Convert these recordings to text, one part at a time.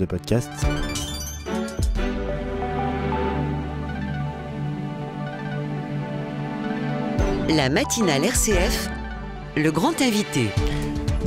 de podcast. La matinale RCF, le grand invité.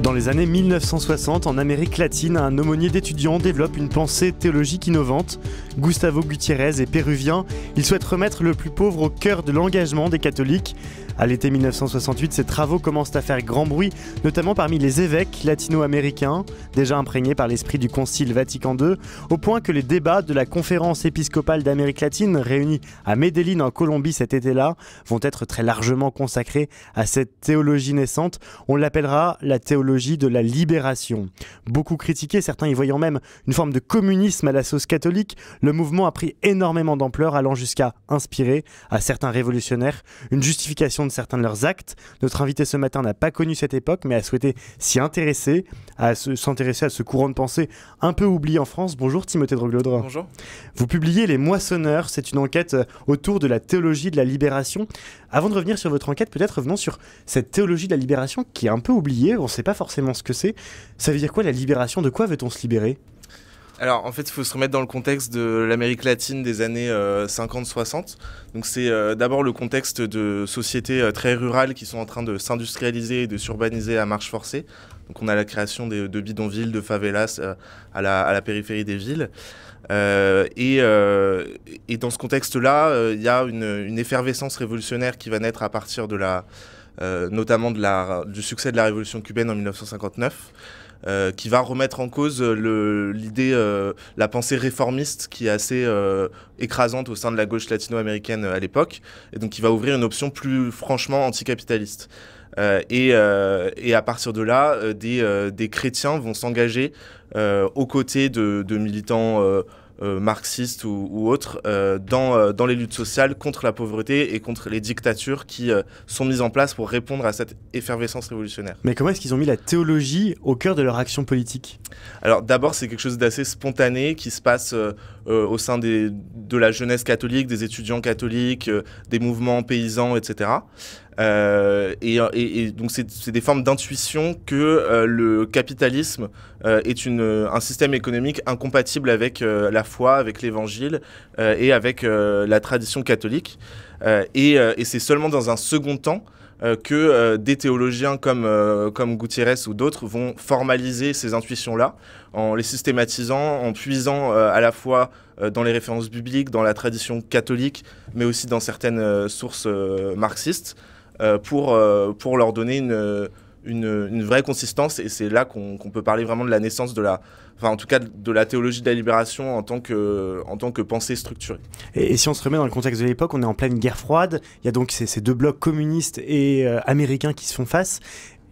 Dans les années 1960, en Amérique latine, un aumônier d'étudiants développe une pensée théologique innovante. Gustavo Gutiérrez est péruvien. Il souhaite remettre le plus pauvre au cœur de l'engagement des catholiques. À l'été 1968, ses travaux commencent à faire grand bruit, notamment parmi les évêques latino-américains, déjà imprégnés par l'esprit du Concile Vatican II, au point que les débats de la conférence épiscopale d'Amérique latine, réunie à Medellín en Colombie cet été-là, vont être très largement consacrés à cette théologie naissante. On l'appellera la théologie de la libération. Beaucoup critiqué, certains y voyant même une forme de communisme à la sauce catholique, le mouvement a pris énormément d'ampleur, allant jusqu'à inspirer à certains révolutionnaires une justification de certains de leurs actes. Notre invité ce matin n'a pas connu cette époque, mais a souhaité s'intéresser à ce courant de pensée un peu oublié en France. Bonjour Timothée Droglaudre. Bonjour. Vous publiez Les Moissonneurs, c'est une enquête autour de la théologie de la libération. Avant de revenir sur votre enquête, peut-être revenons sur cette théologie de la libération qui est un peu oubliée, on ne sait pas forcément ce que c'est. Ça veut dire quoi la libération? De quoi veut-on se libérer? Alors en fait, il faut se remettre dans le contexte de l'Amérique latine des années 50-60. Donc c'est d'abord le contexte de sociétés très rurales qui sont en train de s'industrialiser et de s'urbaniser à marche forcée. Donc on a la création de bidonvilles, de favelas à la périphérie des villes. Et dans ce contexte-là, il y a une effervescence révolutionnaire qui va naître à partir de notamment du succès de la révolution cubaine en 1959. Qui va remettre en cause la pensée réformiste qui est assez écrasante au sein de la gauche latino-américaine à l'époque, et donc qui va ouvrir une option plus franchement anticapitaliste. Et à partir de là, des chrétiens vont s'engager aux côtés de militants marxistes ou autres dans les luttes sociales contre la pauvreté et contre les dictatures qui sont mises en place pour répondre à cette effervescence révolutionnaire. Mais comment est-ce qu'ils ont mis la théologie au cœur de leur action politique? Alors d'abord, c'est quelque chose d'assez spontané qui se passe au sein de la jeunesse catholique, des étudiants catholiques, des mouvements paysans, etc. Et donc c'est des formes d'intuition que le capitalisme est un système économique incompatible avec la foi, avec l'évangile et avec la tradition catholique. Et c'est seulement dans un second temps que des théologiens comme Gutiérrez ou d'autres vont formaliser ces intuitions-là en les systématisant, en puisant à la fois dans les références bibliques, dans la tradition catholique, mais aussi dans certaines sources marxistes, pour leur donner une vraie consistance. Et c'est là qu'on peut parler vraiment de la naissance en tout cas de la théologie de la libération en tant que pensée structurée. Et si on se remet dans le contexte de l'époque, on est en pleine guerre froide, il y a donc ces deux blocs communistes et américains qui se font face.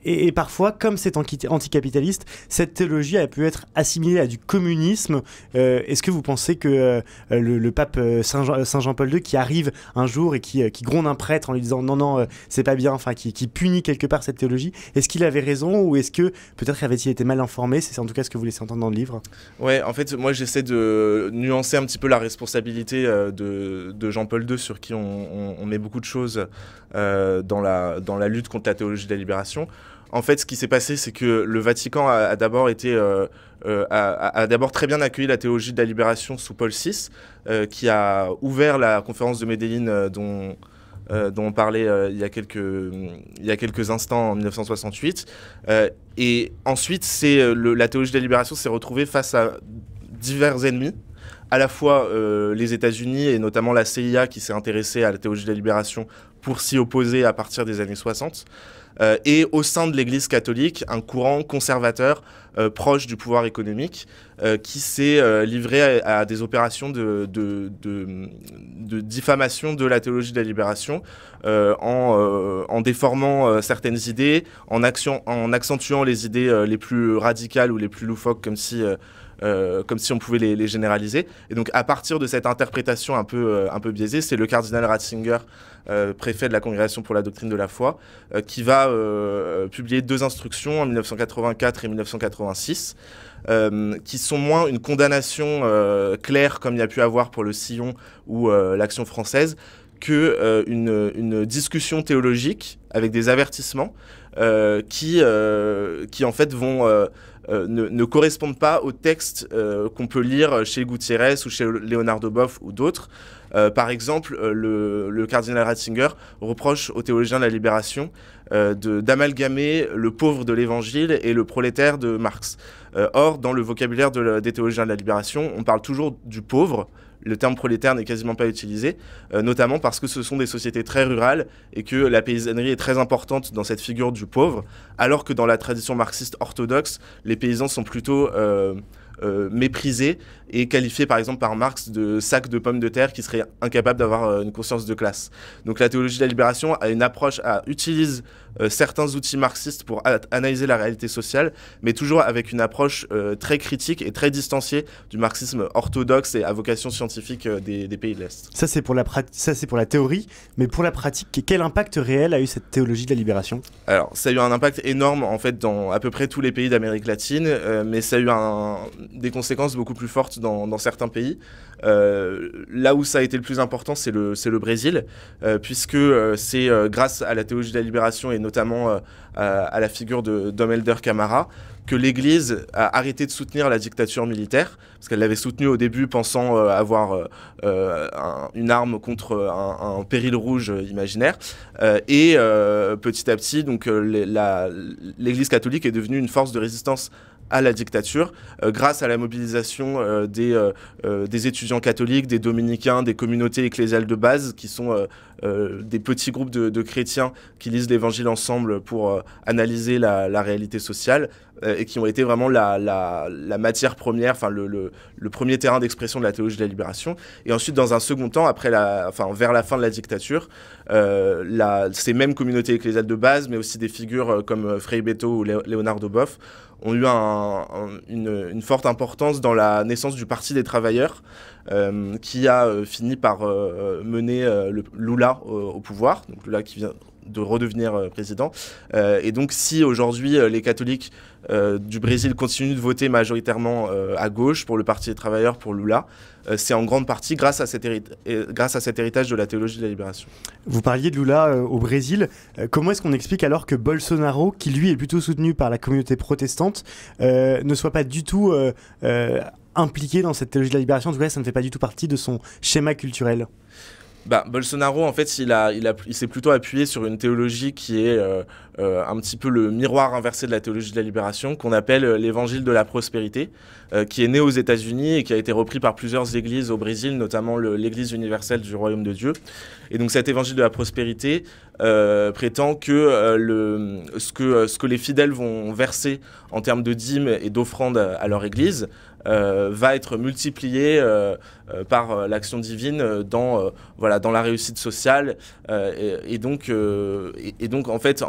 Et parfois, comme c'est anticapitaliste, cette théologie a pu être assimilée à du communisme. Est-ce que vous pensez que le pape Saint Jean-Paul II, qui arrive un jour et qui gronde un prêtre en lui disant non, c'est pas bien, enfin qui punit quelque part cette théologie, est-ce qu'il avait raison ou est-ce que peut-être avait-il été mal informé? C'est en tout cas ce que vous laissez entendre dans le livre. Ouais, en fait, moi j'essaie de nuancer un petit peu la responsabilité de Jean-Paul II, sur qui on met beaucoup de choses dans la lutte contre la théologie de la libération. En fait, ce qui s'est passé, c'est que le Vatican a d'abord très bien accueilli la théologie de la libération sous Paul VI, qui a ouvert la conférence de Medellín dont on parlait il y a quelques instants en 1968. Et ensuite, la théologie de la libération s'est retrouvée face à divers ennemis, à la fois les États-Unis et notamment la CIA qui s'est intéressée à la théologie de la libération pour s'y opposer à partir des années 60. Et au sein de l'Église catholique, un courant conservateur proche du pouvoir économique qui s'est livré à des opérations de diffamation de la théologie de la libération en déformant certaines idées, en accentuant les idées les plus radicales ou les plus loufoques, comme si on pouvait les généraliser. Et donc à partir de cette interprétation un peu biaisée, c'est le cardinal Ratzinger, préfet de la Congrégation pour la doctrine de la foi, qui va publier 2 instructions en 1984 et 1986, qui sont moins une condamnation claire comme il y a pu avoir pour le Sillon ou l'Action française, qu'une discussion théologique avec des avertissements qui en fait vont ne correspondent pas au texte qu'on peut lire chez Gutiérrez ou chez Leonardo Boff ou d'autres. Par exemple, le cardinal Ratzinger reproche aux théologiens de la libération d'amalgamer le pauvre de l'Évangile et le prolétaire de Marx. Or, dans le vocabulaire des théologiens de la libération, on parle toujours du pauvre. Le terme prolétaire n'est quasiment pas utilisé, notamment parce que ce sont des sociétés très rurales et que la paysannerie est très importante dans cette figure du pauvre, alors que dans la tradition marxiste orthodoxe, les paysans sont plutôt méprisés et qualifiés par exemple par Marx de sacs de pommes de terre qui seraient incapables d'avoir une conscience de classe. Donc la théologie de la libération a une approche, utilise certains outils marxistes pour analyser la réalité sociale, mais toujours avec une approche très critique et très distanciée du marxisme orthodoxe et à vocation scientifique des pays de l'Est. Ça c'est pour la théorie, mais pour la pratique, quel impact réel a eu cette théologie de la libération ? Alors ça a eu un impact énorme en fait dans à peu près tous les pays d'Amérique latine, mais ça a eu des conséquences beaucoup plus fortes dans certains pays. Là où ça a été le plus important, c'est le Brésil, puisque c'est grâce à la théologie de la libération et notamment à la figure Dom Helder Camara que l'Église a arrêté de soutenir la dictature militaire, parce qu'elle l'avait soutenue au début pensant avoir une arme contre un péril rouge imaginaire. Et petit à petit, donc, l'Église catholique est devenue une force de résistance à la dictature, grâce à la mobilisation des étudiants catholiques, des dominicains, des communautés ecclésiales de base, qui sont des petits groupes de chrétiens qui lisent l'Évangile ensemble pour analyser la réalité sociale, et qui ont été vraiment la matière première, enfin le premier terrain d'expression de la théologie de la libération. Et ensuite, dans un second temps, vers la fin de la dictature, ces mêmes communautés ecclésiales de base, mais aussi des figures comme Frei Betto ou Leonardo Boff, ont eu une forte importance dans la naissance du Parti des travailleurs, qui a fini par mener Lula au pouvoir, donc Lula qui vient de redevenir président. Et donc si aujourd'hui les catholiques du Brésil continuent de voter majoritairement à gauche pour le Parti des travailleurs, pour Lula, c'est en grande partie grâce à cet héritage de la théologie de la libération. Vous parliez de Lula au Brésil. Comment est-ce qu'on explique alors que Bolsonaro, qui lui est plutôt soutenu par la communauté protestante, ne soit pas du tout impliqué dans cette théologie de la libération? En tout cas, ça ne fait pas du tout partie de son schéma culturel. Bolsonaro, en fait, il s'est plutôt appuyé sur une théologie qui est un petit peu le miroir inversé de la théologie de la libération, qu'on appelle l'évangile de la prospérité, qui est né aux États-Unis et qui a été repris par plusieurs églises au Brésil, notamment l'église universelle du Royaume de Dieu. Et donc cet évangile de la prospérité prétend que ce que les fidèles vont verser en termes de dîmes et d'offrandes à leur église va être multiplié par l'action divine dans la réussite sociale. Et donc, en fait,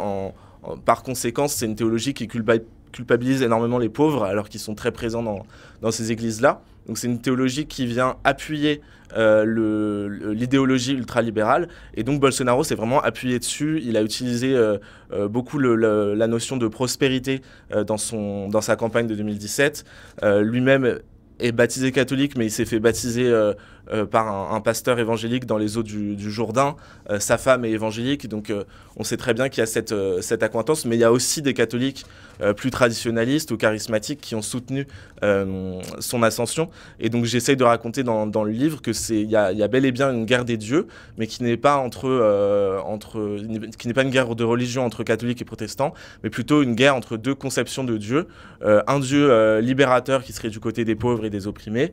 par conséquent, c'est une théologie qui culpabilise énormément les pauvres, alors qu'ils sont très présents dans ces églises-là. Donc c'est une théologie qui vient appuyer l'idéologie ultralibérale. Et donc Bolsonaro s'est vraiment appuyé dessus. Il a utilisé beaucoup la notion de prospérité dans sa campagne de 2017. Lui-même est baptisé catholique, mais il s'est fait baptiser par un pasteur évangélique dans les eaux du Jourdain. Sa femme est évangélique, donc on sait très bien qu'il y a cette accointance, mais il y a aussi des catholiques plus traditionnalistes ou charismatiques qui ont soutenu son ascension. Et donc j'essaye de raconter dans le livre qu'il y a bel et bien une guerre des dieux, mais qui n'est pas qui n'est pas une guerre de religion entre catholiques et protestants, mais plutôt une guerre entre deux conceptions de Dieu. Un Dieu libérateur qui serait du côté des pauvres et des opprimés,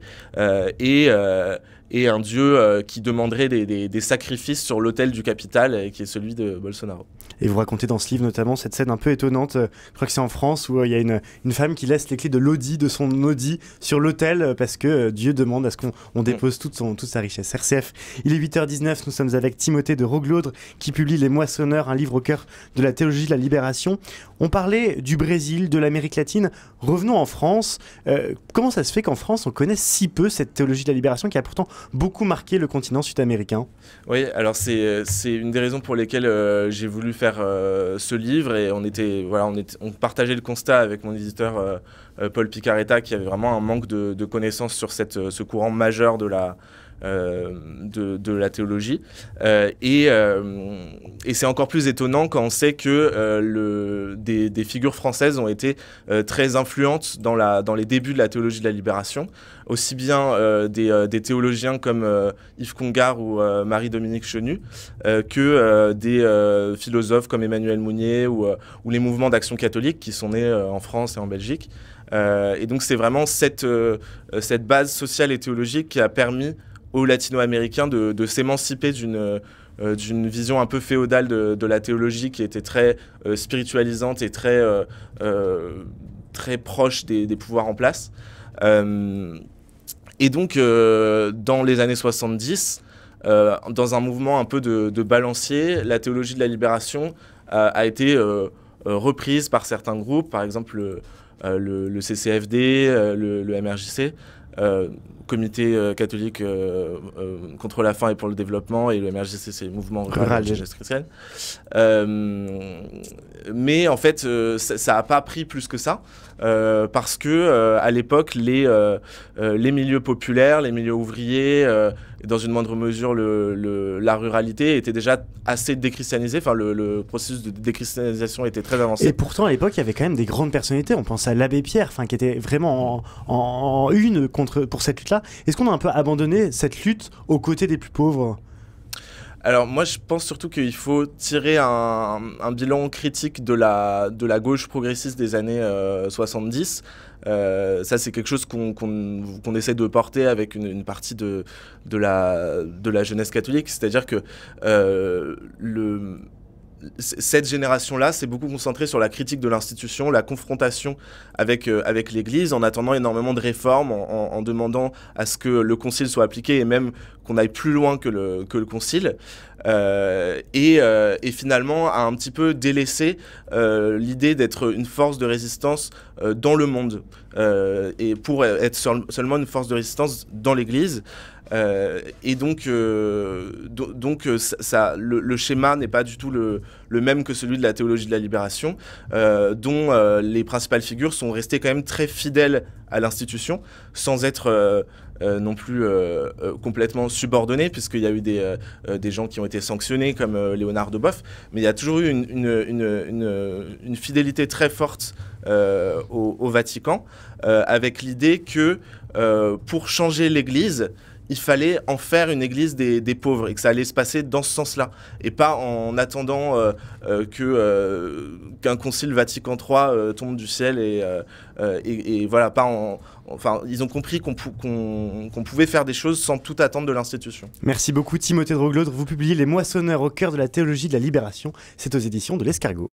et un Dieu qui demanderait des sacrifices sur l'autel du capital, qui est celui de Bolsonaro. Et vous racontez dans ce livre notamment cette scène un peu étonnante, je crois que c'est en France, où il y a une femme qui laisse les clés de son Audi sur l'autel parce que Dieu demande à ce qu'on dépose toute sa richesse. RCF, il est 8h19, nous sommes avec Timothée de Roglaudre qui publie Les Moissonneurs, un livre au cœur de la théologie de la libération. On parlait du Brésil, de l'Amérique latine, revenons en France. Comment ça se fait qu'en France on connaisse si peu cette théologie de la libération qui a pourtant beaucoup marqué le continent sud-américain? Oui, alors c'est une des raisons pour lesquelles j'ai voulu faire ce livre, et on partageait le constat avec mon éditeur Paul Picaretta, qui avait vraiment un manque de connaissances sur ce courant majeur de de la théologie. Et c'est encore plus étonnant quand on sait que des figures françaises ont été très influentes dans les débuts de la théologie de la libération, aussi bien des théologiens comme Yves Congar ou Marie-Dominique Chenu, que des philosophes comme Emmanuel Mounier ou les mouvements d'action catholique qui sont nés en France et en Belgique. Et donc c'est vraiment cette base sociale et théologique qui a permis aux latino-américains de s'émanciper d'une vision un peu féodale de la théologie qui était très spiritualisante et très proche des pouvoirs en place. Et donc, dans les années 70, dans un mouvement un peu de balancier, la théologie de la libération a été reprise par certains groupes, par exemple le CCFD, le MRJC, Comité catholique contre la faim et pour le développement, et le MRJC, c'est le mouvement rural de jeunesse chrétienne. Mais en fait, ça n'a pas pris plus que ça, parce que à l'époque, les milieux populaires, les milieux ouvriers, et dans une moindre mesure la ruralité étaient déjà assez déchristianisés. Enfin, le processus de déchristianisation était très avancé. Et pourtant, à l'époque, il y avait quand même des grandes personnalités. On pense à l'abbé Pierre, qui était vraiment en une pour cette lutte-là. Est-ce qu'on a un peu abandonné cette lutte aux côtés des plus pauvres ? Alors moi je pense surtout qu'il faut tirer un bilan critique de la gauche progressiste des années 70. Ça c'est quelque chose qu'on essaie de porter avec une partie de la jeunesse catholique, c'est-à-dire que cette génération-là s'est beaucoup concentrée sur la critique de l'institution, la confrontation avec l'Église, en attendant énormément de réformes, en demandant à ce que le concile soit appliqué et même qu'on aille plus loin que le concile. Et finalement a un petit peu délaissé l'idée d'être une force de résistance dans le monde, et pour être seulement une force de résistance dans l'Église. Et donc le schéma n'est pas du tout le même que celui de la théologie de la libération, dont les principales figures sont restées quand même très fidèles à l'institution, sans être non plus complètement subordonnés, puisqu'il y a eu des gens qui ont été sanctionnés comme Léonard de Boff, mais il y a toujours eu une fidélité très forte au Vatican, avec l'idée que pour changer l'Église, il fallait en faire une église des pauvres, et que ça allait se passer dans ce sens-là, et pas en attendant qu'un concile Vatican III tombe du ciel, et voilà, enfin, ils ont compris qu'on pouvait faire des choses sans tout attendre de l'institution. Merci beaucoup Timothée de Roglaude. Vous publiez Les Moissonneurs au cœur de la théologie de la libération. C'est aux éditions de l'Escargot.